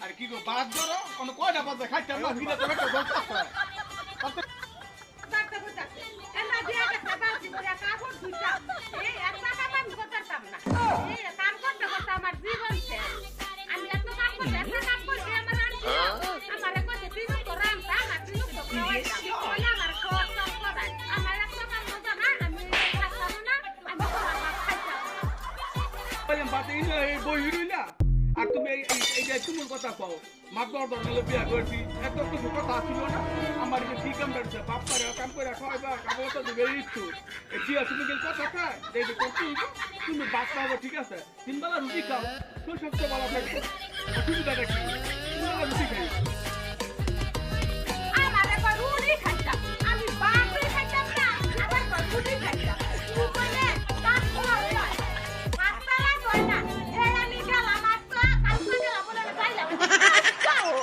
আর কি গো বাদ ধরো কোন কয়টা বাজে খাইতে না দিলে তো একটা দরকার আছে বাচ্চা বুঝা এনা দিয়া একটা বালতি করে কাপড় ধুইতা এই একটা কাম আমি করতাম না এই কাম করতে করতে আমার জীবন শেষ আমি এত কাম করতে একটা কাম করতে আমার আনছি আমারে কইতে তুই তো রামতা না তুই তো খাওয়াইতা বলে আমার সব কাম করাই আমার একটা কাম করতে না আমি খাইতাম না আমি খাইতাম বললাম বাতে এই বই হইলা আর তুমি এই যে তুমি কথা কও মাতবর দরলে বিয়া করছি এত কিছু কথা ছিল না আমার যে কি কাম করছে বাপ করে কাম করে খাওয়াইবা কাবো তো দিবে ইচ্ছু এই কি তুমি গেল কথা কয় এই যে তুমি বাপ পাবো ঠিক আছে তিন বেলা রুটি খাও তো সবচেয়ে ভালো থাকবে অসুবিধা দেখি তিন বেলা রুটি খাই